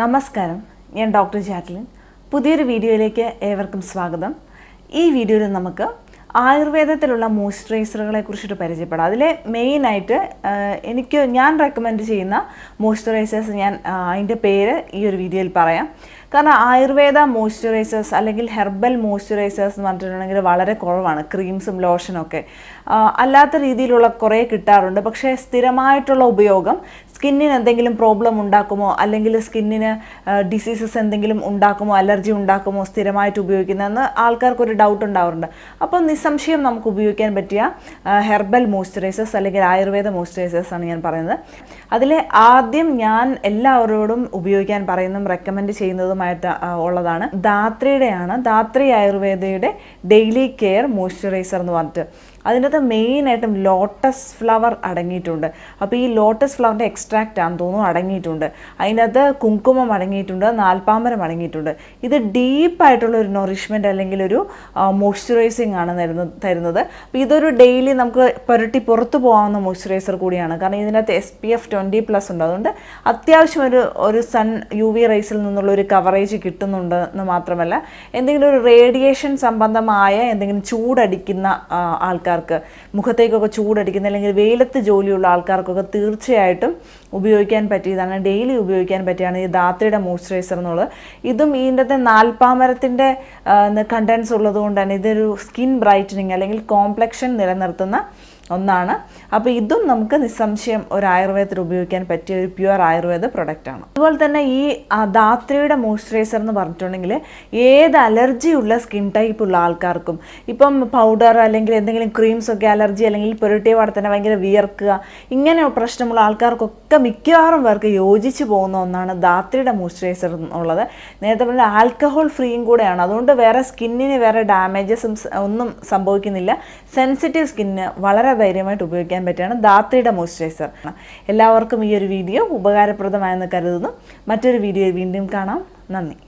നമസ്കാരം, ഞാൻ doctor Jacqueline. പുതിയൊരു വീഡിയോയിലേക്ക് ഏവർക്കും സ്വാഗതം. ഈ വീഡിയോയിൽ നമുക്ക് ആയുർവേദത്തിലുള്ള മോയ്സ്ചറൈസറുകളെ കുറിച്ചിട്ട് പരിചയപ്പെടാം. അതിലെ മെയിനായിട്ട് ഞാൻ റെക്കമെൻഡ് ചെയ്യുന്ന മോയ്സ്ചറൈസേഴ്സ് അതിൻ്റെ പേര് ഈ ഒരു വീഡിയോയിൽ പറയാം. കാരണം ആയുർവേദ മോയ്സ്ചറൈസേഴ്സ് അല്ലെങ്കിൽ ഹെർബൽ മോയ്സ്ചറൈസേഴ്സ് എന്ന് പറഞ്ഞിട്ടുണ്ടെങ്കിൽ വളരെ കുറവാണ്. ക്രീംസും ലോഷനും ഒക്കെ അല്ലാത്ത രീതിയിലുള്ള കുറേ കിട്ടാറുണ്ട്. പക്ഷേ സ്ഥിരമായിട്ടുള്ള ഉപയോഗം സ്കിന്നിന് എന്തെങ്കിലും പ്രോബ്ലം ഉണ്ടാക്കുമോ, അല്ലെങ്കിൽ സ്കിന്നിന് ഡിസീസസ് എന്തെങ്കിലും ഉണ്ടാക്കുമോ, അലർജി ഉണ്ടാക്കുമോ സ്ഥിരമായിട്ട് ഉപയോഗിക്കുന്നതെന്ന് ആൾക്കാർക്കൊരു ഡൗട്ട് ഉണ്ടാവാറുണ്ട്. അപ്പം നിസ്സംശയം നമുക്ക് ഉപയോഗിക്കാൻ പറ്റിയ ഹെർബൽ മോയ്സ്ചറൈസേഴ്സ് അല്ലെങ്കിൽ ആയുർവേദ മോയ്സ്ചറൈസേഴ്സ് ആണ് ഞാൻ പറയുന്നത്. അതിൽ ആദ്യം ഞാൻ എല്ലാവരോടും ഉപയോഗിക്കാൻ പറയുന്നതും റെക്കമെൻഡ് ചെയ്യുന്നതുമായിട്ട് ഉള്ളതാണ് ധാത്രി ആയുർവേദയുടെ ഡെയിലി കെയർ മോയ്സ്ചറൈസർ എന്ന് പറഞ്ഞിട്ട്. അതിനകത്ത് മെയിനായിട്ടും ലോട്ടസ് ഫ്ലവർ അടങ്ങിയിട്ടുണ്ട്. അപ്പോൾ ഈ ലോട്ടസ് ഫ്ലവറിൻ്റെ എക്സ്ട്രാക്റ്റ് ആണെന്ന് തോന്നുന്നു അടങ്ങിയിട്ടുണ്ട്. അതിനകത്ത് കുങ്കുമം അടങ്ങിയിട്ടുണ്ട്, നാൽപ്പാമരം അടങ്ങിയിട്ടുണ്ട്. ഇത് ഡീപ്പായിട്ടുള്ള ഒരു നൊറിഷ്മെൻറ്റ് അല്ലെങ്കിൽ ഒരു മോയ്സ്ചറൈസിങ് ആണ് തരുന്നത്. അപ്പോൾ ഇതൊരു ഡെയിലി നമുക്ക് പുറത്ത് പോകാവുന്ന മോയ്സ്ചറൈസർ കൂടിയാണ്. കാരണം ഇതിനകത്ത് SPF 20+ ഉണ്ട്. അതുകൊണ്ട് അത്യാവശ്യം ഒരു സൺ UV റേസിൽ നിന്നുള്ള ഒരു കവറേജ് കിട്ടുന്നുണ്ട് എന്ന് മാത്രമല്ല, എന്തെങ്കിലും ഒരു റേഡിയേഷൻ സംബന്ധമായ എന്തെങ്കിലും ചൂടടിക്കുന്ന ആൾക്കാർക്ക്, മുഖത്തേക്കൊക്കെ ചൂടടിക്കുന്ന അല്ലെങ്കിൽ വെയിലത്ത് ജോലിയുള്ള ആൾക്കാർക്കൊക്കെ തീർച്ചയായിട്ടും ഉപയോഗിക്കാൻ പറ്റിയതാണ്, ഡെയിലി ഉപയോഗിക്കാൻ പറ്റിയാണ് ഈ ധാത്രിയുടെ മോയ്സ്ചറൈസർ എന്നുള്ളത്. ഇതും ഇതിൻ്റെ നാൽപ്പാമരത്തിൻ്റെ കണ്ടൻസ് ഉള്ളത് കൊണ്ട് തന്നെ ഇതൊരു സ്കിൻ ബ്രൈറ്റനിങ് അല്ലെങ്കിൽ കോംപ്ലക്ഷൻ നിലനിർത്തുന്ന ഒന്നാണ്. അപ്പോൾ ഇതും നമുക്ക് നിസ്സംശയം ഒരു ആയുർവേദത്തിൽ ഉപയോഗിക്കാൻ പറ്റിയ ഒരു പ്യുവർ ആയുർവേദ പ്രൊഡക്റ്റാണ്. അതുപോലെ തന്നെ ഈ ധാത്രിയുടെ മോയ്സ്ചറൈസർ എന്ന് പറഞ്ഞിട്ടുണ്ടെങ്കിൽ ഏത് അലർജിയുള്ള സ്കിൻ ടൈപ്പ് ഉള്ള ആൾക്കാർക്കും, ഇപ്പം പൗഡർ അല്ലെങ്കിൽ എന്തെങ്കിലും ക്രീംസ് ഒക്കെ അലർജി അല്ലെങ്കിൽ പുരട്ടിയ പാടെ തന്നെ ഭയങ്കര വിയർക്കുക, ഇങ്ങനെ പ്രശ്നമുള്ള ആൾക്കാർക്കൊക്കെ മിക്കവാറും പേർക്ക് യോജിച്ച് പോകുന്ന ഒന്നാണ് ധാത്രിയുടെ മോയ്സ്ചറൈസർ എന്നുള്ളത്. നേരത്തെ പറഞ്ഞ ആൽക്കഹോൾ ഫ്രീയും കൂടെയാണ്. അതുകൊണ്ട് വേറെ സ്കിന്നിന് വേറെ ഡാമേജസും ഒന്നും സംഭവിക്കുന്നില്ല. സെൻസിറ്റീവ് സ്കിന്നിന് വളരെ ധൈര്യമായിട്ട് ഉപയോഗിക്കാൻ പറ്റിയാണ് ധാത്രിയുടെ മോയ്സ്ചറൈസർ. എല്ലാവർക്കും ഈ ഒരു വീഡിയോ ഉപകാരപ്രദമായെന്ന് കരുതുന്നു. മറ്റൊരു വീഡിയോയിൽ വീണ്ടും കാണാം. നന്ദി.